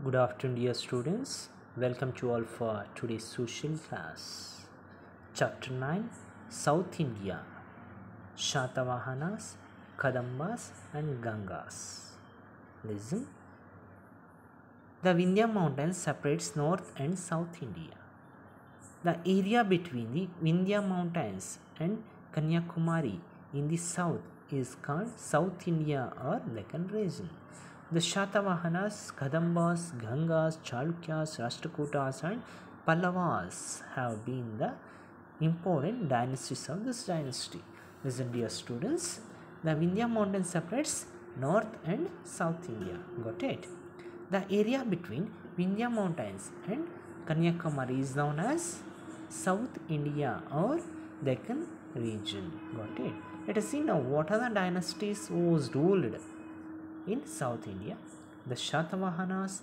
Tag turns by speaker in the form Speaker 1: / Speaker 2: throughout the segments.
Speaker 1: Good afternoon, dear students. Welcome to all for today's social class. Chapter 9, South India, Shatavahanas, Kadambas and Gangas. Listen. The Vindhya Mountains separates North and South India. The area between the Vindhya Mountains and Kanyakumari in the south is called South India or Deccan region. The Shatavahanas, Kadambas, Gangas, Chalukyas, Rashtrakutas and Pallavas have been the important dynasties of this dynasty. Listen, dear students, the Vindhya mountain separates North and South India. Got it? The area between Vindhya mountains and Kanyakumari is known as South India or Deccan region. Got it? Let us see now what are the dynasties who was ruled in South India. The Shatavahanas,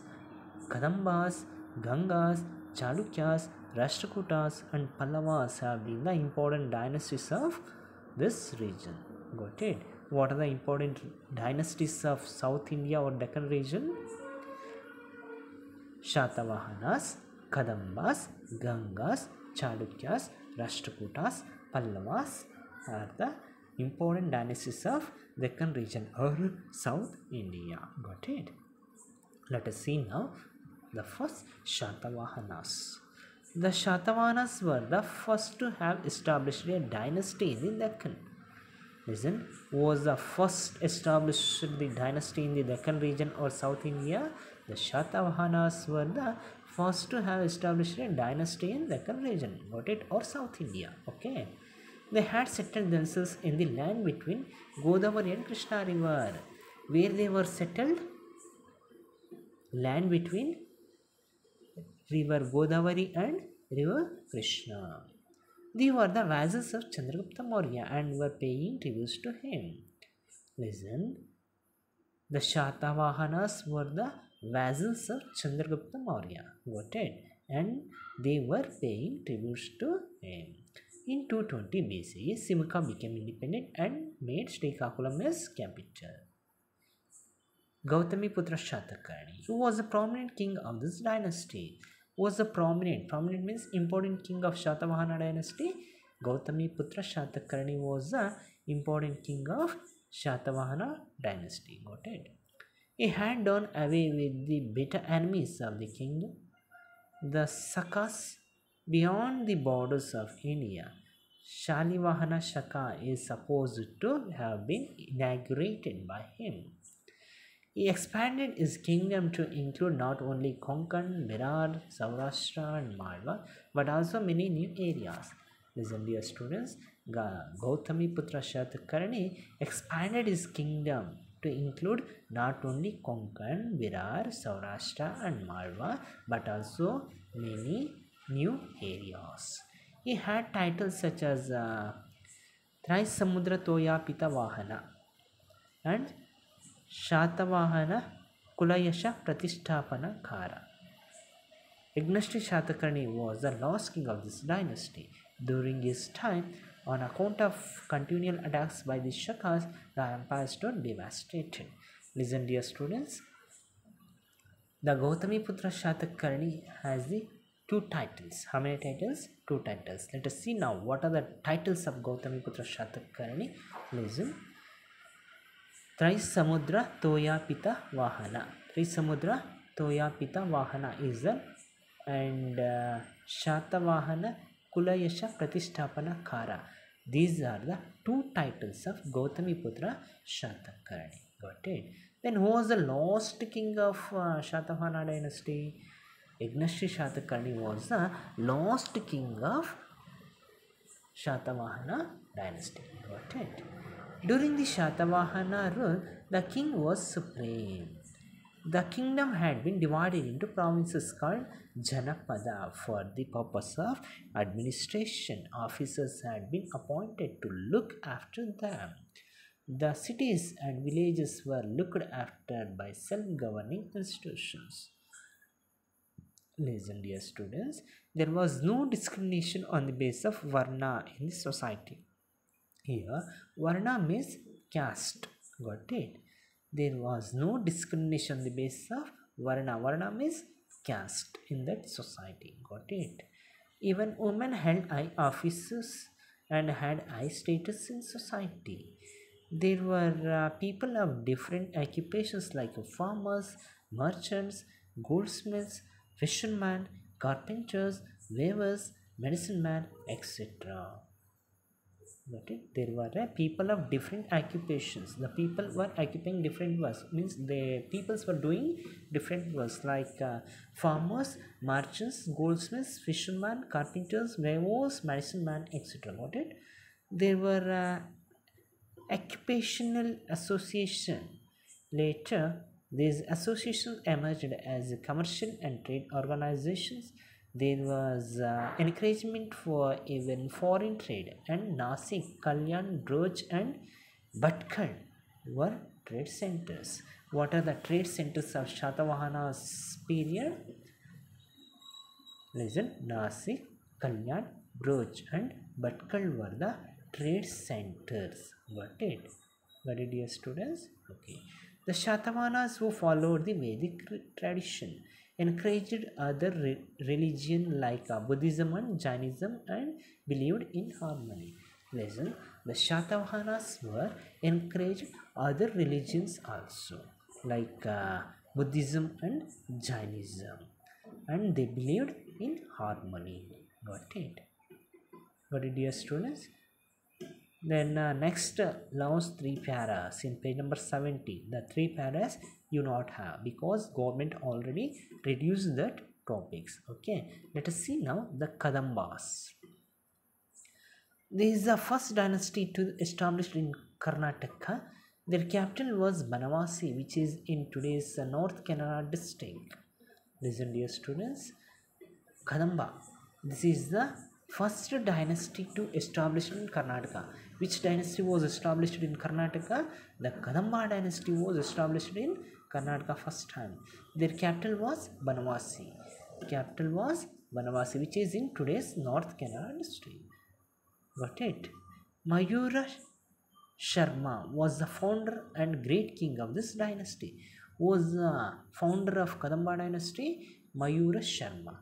Speaker 1: Kadambas, Gangas, Chalukyas, Rashtrakutas and Pallavas have been the important dynasties of this region. Got it? What are the important dynasties of South India or Deccan region? Shatavahanas, Kadambas, Gangas, Chalukyas, Rashtrakutas, Pallavas are the important dynasties of Deccan region or South India. Got it? Let us see now the first Shatavahanas. The Shatavahanas were the first to have established a dynasty in the Deccan. Listen, who was the first established the dynasty in the Deccan region or South India? The Shatavahanas were the first to have established a dynasty in Deccan region. Got it? Or South India. Okay. They had settled themselves in the land between Godavari and Krishna river. Where they were settled? Land between river Godavari and river Krishna. They were the vassals of Chandragupta Maurya and were paying tributes to him. Listen, the Shatavahanas were the vassals of Chandragupta Maurya. Got it? And they were paying tributes to him. In 220 BCE, Simca became independent and made Srikakulam as capital. Gautami Putra Shatakarni, who was a prominent king of this dynasty, was a prominent means important king of Shatavahana dynasty. Gautami Putra Shatakarni was the important king of Shatavahana dynasty. Got it? He had done away with the bitter enemies of the kingdom, the Sakas, beyond the borders of India. Shalivahana Shaka is supposed to have been inaugurated by him. He expanded his kingdom to include not only Konkan, Virar, Saurashtra and Malwa, but also many new areas. Listen, dear students, Gautami Putra Shatakarni expanded his kingdom to include not only Konkan, Virar, Saurashtra and Malwa, but also many new areas. He had titles such as Samudra Toya Pita Vahana and Shatavahana Kulayasha Pratisthapana Kara. Ignashri Shatakarni was the last king of this dynasty. During his time, on account of continual attacks by the Shakas, the empire stood devastated. Listen, dear students, the Gautami Putra Shatakarni has the two titles. How many titles? Two titles. Let us see now what are the titles of Gautami Putra Shatakarni. Listen. Samudra Toya Pita Vahana. Samudra Toya Pita Vahana is the and Shatavahana Kulayasha Pratisthapana Kara. These are the two titles of Gautami Putra Shatakarni. Got it? Then who was the last king of Shatavahana dynasty? Ignashri Shatakarni was the last king of Shatavahana dynasty. Got it? During the Shatavahana rule, the king was supreme. The kingdom had been divided into provinces called Janapada for the purpose of administration. Officers had been appointed to look after them. The cities and villages were looked after by self-governing institutions. Listen, dear students, there was no discrimination on the basis of Varna in the society. Here, Varna means caste. Got it? There was no discrimination on the basis of Varna means caste in that society. Got it? Even women held high offices and had high status in society. There were people of different occupations like farmers, merchants, goldsmiths, fishermen, carpenters, weavers, medicine men, etc. Got it? There were people of different occupations. The people were occupying different works. Means the peoples were doing different works like farmers, merchants, goldsmiths, fishermen, carpenters, weavers, medicine men, etc. Got it? There were occupational association. Later, these associations emerged as commercial and trade organizations. There was encouragement for even foreign trade, and Nasik, Kalyan, Droj, and Bhatkal were trade centers. What are the trade centers of Shatavahana's period? Listen, Nasik, Kalyan, Droj, and Bhatkal were the trade centers. Got it? Got it, dear students? Okay. The Shatavahanas, who followed the Vedic tradition, encouraged other religion like Buddhism and Jainism and believed in harmony. Listen, the Shatavahanas were encouraged other religions also like Buddhism and Jainism, and they believed in harmony. Got it? Got it, dear students? Then next last three paras in page number 70. The three paras you not have because government already reduced that topics. Okay, let us see now the Kadambas. This is the first dynasty to established in Karnataka. Their capital was Banavasi, which is in today's North Kannada district. Listen, dear students. Kadamba. This is the first dynasty to establish in Karnataka. Which dynasty was established in Karnataka? The Kadamba dynasty was established in Karnataka first time. Their capital was Banavasi. Capital was Banavasi, which is in today's North Kannada district. Got it? Mayura Sharma was the founder and great king of this dynasty. Who was the founder of Kadamba dynasty? Mayura Sharma.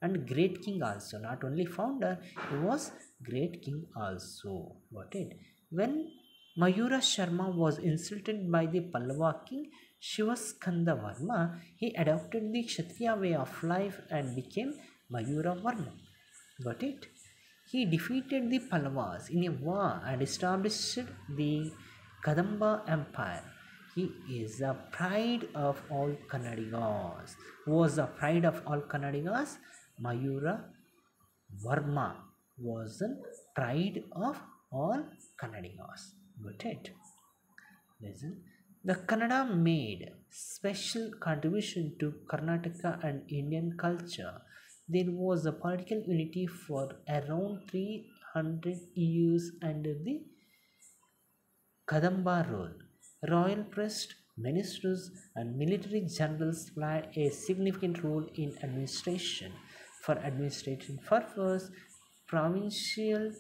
Speaker 1: And great king also. Not only founder, he was great king also. Got it? When Mayura Sharma was insulted by the Pallava king Shivaskanda Varma, he adopted the Kshatriya way of life and became Mayura Varma. Got it? He defeated the Pallavas in a war and established the Kadamba Empire. He is the pride of all Kannadigas. Who was the pride of all Kannadigas? Mayura Varma was the pride of all Kannadigas. Got it? Listen. The Kannada made special contribution to Karnataka and Indian culture. There was a political unity for around 300 years under the Kadamba rule. Royal priest, ministers, and military generals played a significant role in administration. For administration purposes, provincial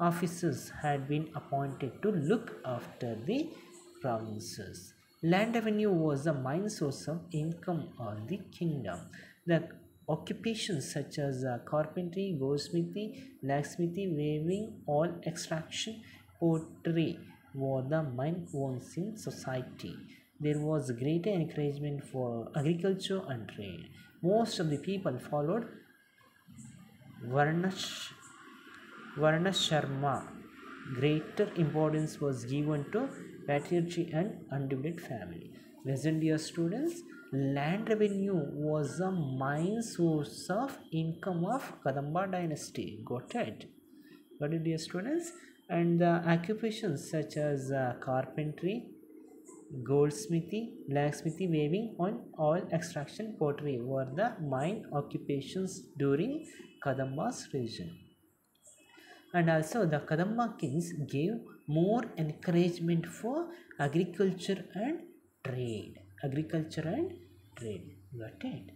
Speaker 1: officers had been appointed to look after the provinces. Land revenue was the main source of income of the kingdom. The occupations such as carpentry, goldsmithy, blacksmithy, weaving, oil extraction, pottery were the main ones in society. There was greater encouragement for agriculture and trade. Most of the people followed Varna Sharma. Greater importance was given to patriarchy and undivided family. Listen, dear students, land revenue was the main source of income of Kadamba dynasty. Got it? Got it, dear students? And the occupations such as carpentry, goldsmithy, blacksmithy, weaving, and oil extraction, pottery were the main occupations during Kadamba's region. And also the Kadamba kings gave more encouragement for agriculture and trade. Agriculture and trade. Got it?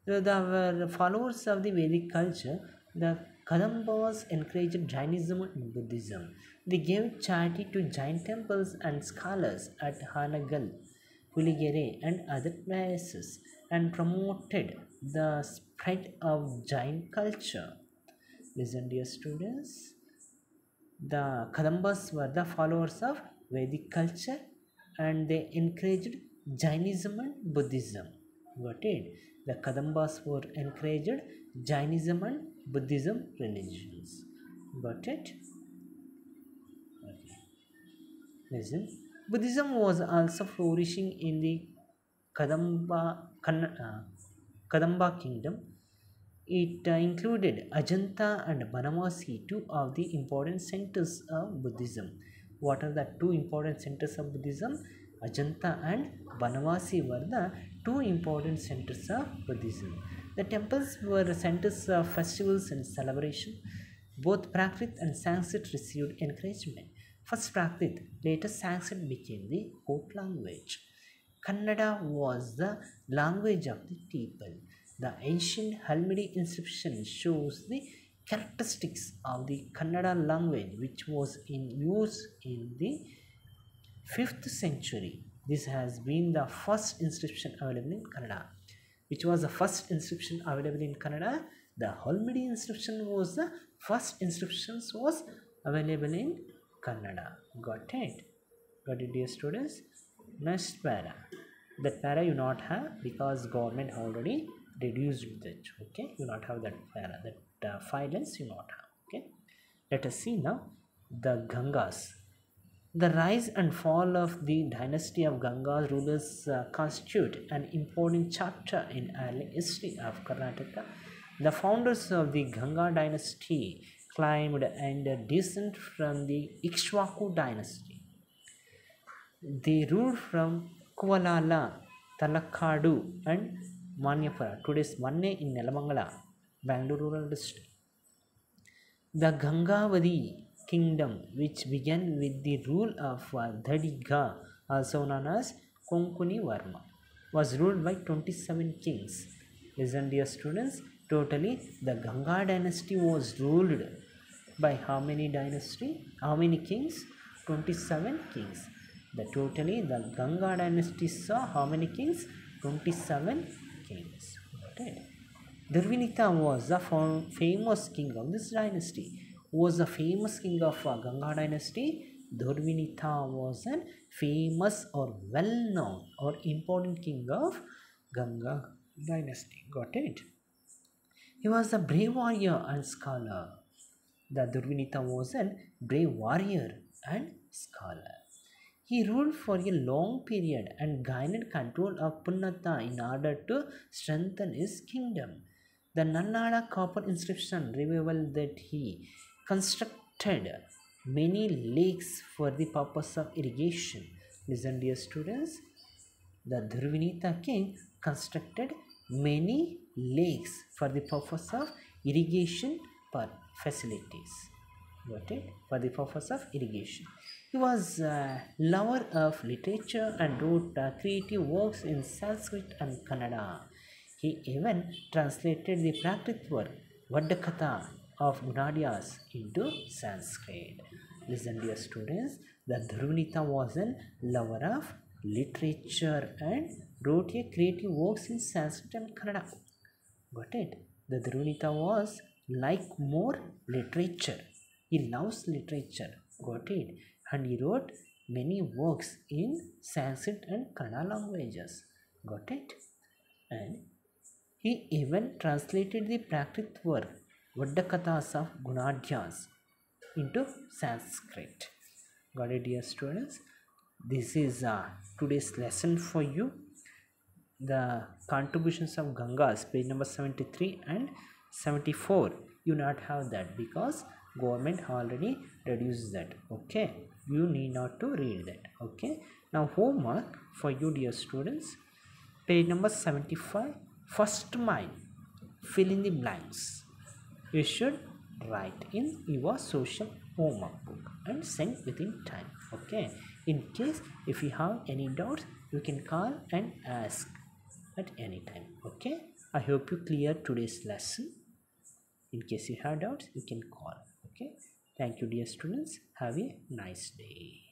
Speaker 1: So the followers of the Vedic culture, the Kadambas encouraged Jainism and Buddhism. They gave charity to Jain temples and scholars at Hanagal, Puligere, and other places. and promoted the spread of Jain culture. Listen, dear students. The Kadambas were the followers of Vedic culture and they encouraged Jainism and Buddhism. Got it? The Kadambas were encouraged Jainism and Buddhism religions. Got it? Okay. Listen. Buddhism was also flourishing in the Kadamba kingdom. It included Ajanta and Banavasi, two of the important centers of Buddhism. What are the two important centers of Buddhism? Ajanta and Banavasi were the two important centers of Buddhism. The temples were centers of festivals and celebration. Both Prakrit and Sanskrit received encouragement. First Prakrit, later Sanskrit became the court language. Kannada was the language of the people. The ancient Halmidi inscription shows the characteristics of the Kannada language which was in use in the 5th century. This has been the first inscription available in Kannada. Which was the first inscription available in Kannada? The Halmidi inscription was the first inscriptions was available in Kannada. Got it? Got it, dear students? Next para. That para you not have because government already reduced that. Okay, you not have that para. That 5 lines you not have. Okay, let us see now the Gangas. The rise and fall of the dynasty of Gangas rulers constitute an important chapter in early history of Karnataka. The founders of the Ganga dynasty climbed and descended from the Ikshwaku dynasty. They ruled from Kuvalala, Talakadu and Manyapura. Today's Manne in Nelamangala, Bangalore rural district. The Gangavadhi Kingdom, which began with the rule of Dhadiga, also known as Konkuni Varma, was ruled by 27 kings. Listen, dear students, totally the Ganga dynasty was ruled by how many dynasty? How many kings? 27 kings. Totally the Ganga dynasty saw how many kings? 27 kings. Okay. Durvinita was the famous king of this dynasty. Who was the famous king of Ganga dynasty? Durvinita was a famous or well-known or important king of Ganga dynasty. Got it? He was a brave warrior and scholar. The Durvinita was a brave warrior and scholar. He ruled for a long period and gained control of Punnata in order to strengthen his kingdom. The Nannada copper inscription reveals that he constructed many lakes for the purpose of irrigation. Listen, dear students, the Durvinita king constructed many lakes for the purpose of irrigation facilities. Got it? For the purpose of irrigation. He was a lover of literature and wrote creative works in Sanskrit and Kannada. He even translated the Prakrit work Vaddakatha of Gunadias into Sanskrit. Listen, dear students, the Dhruvanita was a lover of literature and wrote a creative works in Sanskrit and Kannada. Got it? The Dhruvanita was like more literature. He loves literature. Got it? And he wrote many works in Sanskrit and Kannada languages. Got it? And he even translated the Prakrit work Vaddakathas of Gunadhyas into Sanskrit. Got it, dear students? This is today's lesson for you. The contributions of Gangas, page number 73 and 74. You not have that because government already reduced that. Okay, you need not to read that. Okay, now homework for you, dear students, page number 75, first mile, fill in the blanks. You should write in your social homework book and send within time. Okay, in case if you have any doubts, you can call and ask at any time. Okay, I hope you clear today's lesson. In case you have doubts, you can call. Okay, thank you, dear students. Have a nice day.